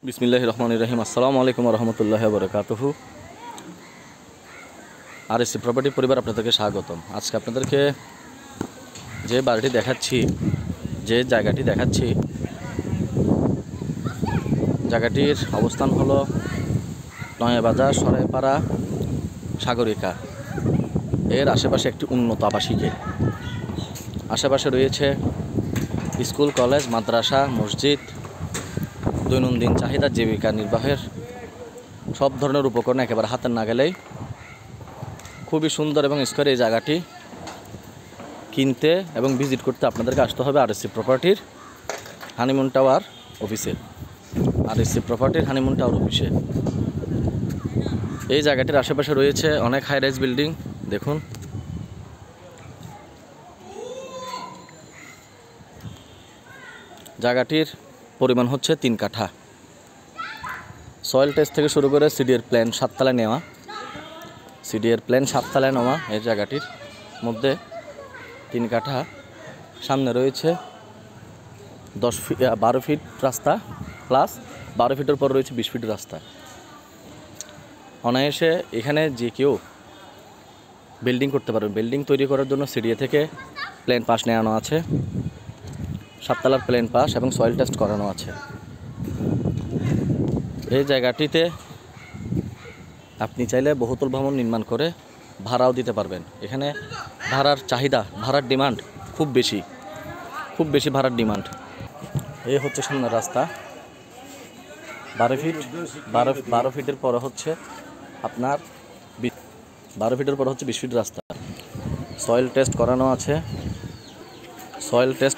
বিসমিল্লাহির রহমানির রহিম। আসসালামু আলাইকুম ওয়া রাহমাতুল্লাহি ওয়া বারাকাতুহু। আরএসসি প্রপার্টি পরিবার আপনাদেরকে স্বাগতম। আজকে আপনাদেরকে যে বাড়িটি দেখাচ্ছি, যে জায়গাটি দেখাচ্ছি, জায়গাটির অবস্থান হলো নয়াবাজার, সরাইপাড়া, সাগরিকা। এর আশেপাশে একটি উন্নত আবাসিকে। আশেপাশে রয়েছে স্কুল, কলেজ, মাদ্রাসা, মসজিদ, দৈনন্দিন চাহিদা জীবিকা নির্বাহের সব ধরনের উপকরণ একেবারে হাতের নাগালেই। খুবই সুন্দর এবং স্কোয়ার এই জায়গাটি কিনতে এবং ভিজিট করতে আপনাদেরকে আসতে হবে আরএসসি প্রপার্টির হানিমুন টাওয়ার অফিসে। আরএসসি প্রপার্টির হানিমুন টাওয়ার অফিসে এই জায়গাটির আশেপাশে রয়েছে অনেক হাই রাইজ বিল্ডিং। দেখুন, জায়গাটির পরিমাণ হচ্ছে 3 কাঠা। সয়েল টেস্ট থেকে শুরু করে সিডিএর প্ল্যান 7 তলায় নেওয়া, এই জায়গাটির মধ্যে 3 কাঠা। সামনে রয়েছে 12 ফিট রাস্তা, প্লাস 12 ফিটের পর রয়েছে 20 ফিট রাস্তা। অনায়াসে এখানে যে কেউ বিল্ডিং করতে পারবে। বিল্ডিং তৈরি করার জন্য সিডিএ থেকে প্ল্যান পাস নেওয়ানো আছে, 7 তলার প্ল্যান পাস এবং সয়েল টেস্ট করানো আছে। এই জায়গাটিতে আপনি চাইলে বহুতল ভবন নির্মাণ করে ভাড়াও দিতে পারবেন। এখানে ভাড়ার চাহিদা, ভাড়ার ডিমান্ড খুব বেশি ভাড়ার ডিমান্ড। এই হচ্ছে সামনের রাস্তা, 12 ফিট। 12 ফিটের পরে হচ্ছে আপনার 12 ফিটের পরে হচ্ছে 20 ফিট রাস্তা। সয়েল টেস্ট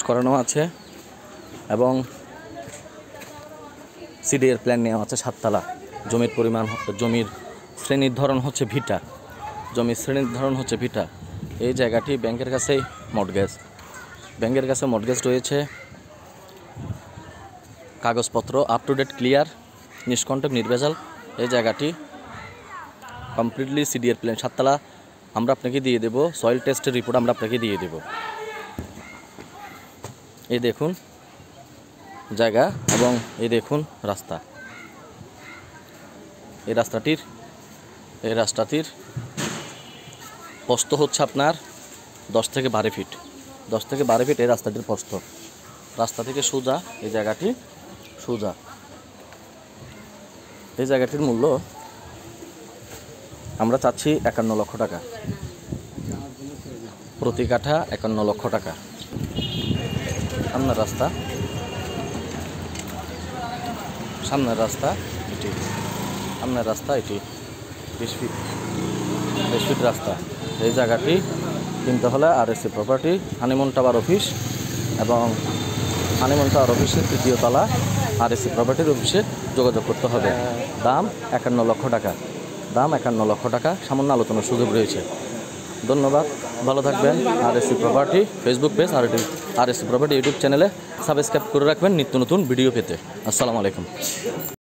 করানো আছে এবং সিডিএর প্ল্যান নেওয়া আছে 7 তলা। জমির শ্রেণীর ধরন হচ্ছে ভিটা। এই জায়গাটি ব্যাংকের কাছেই মর্টগেজ রয়েছে। কাগজপত্র আপ টু ডেট, ক্লিয়ার, নিষ্কণ্টক, নির্ভেজাল। এই জায়গাটি কমপ্লিটলি সিডিএর প্ল্যান 7 তলা আমরা আপনাকে দিয়ে দেব। সয়েল টেস্টের রিপোর্ট আমরা আপনাকে দিয়ে দেব। এই দেখুন জায়গা এবং এই দেখুন রাস্তা। এই রাস্তাটির প্রস্থ হচ্ছে আপনার 10 থেকে 12 ফিট। এই রাস্তাটির প্রস্থ। রাস্তা থেকে সোজা এই জায়গাটি সোজা। এই জায়গাটির মূল্য আমরা চাচ্ছি 51 লক্ষ টাকা, প্রতি কাঠা 51 লক্ষ টাকা। সামনের রাস্তা এটি 20 ফিট রাস্তা। এই জায়গাটি কিনতে হলে RSC property honeymoon tower office এবং হানিমুন টাওয়ার অফিসের 3য় তলা আরএসসি প্রপার্টির অফিসে যোগাযোগ করতে হবে। দাম 51 লক্ষ টাকা। সামান্য আলোচনার সুযোগ রয়েছে। ধন্যবাদ, ভালো থাকবেন। RSC property Facebook page, RSC property YouTube চ্যানেলে সাবস্ক্রাইব করে রাখবেন নিত্য নতুন ভিডিও পেতে। আসসালামু আলাইকুম।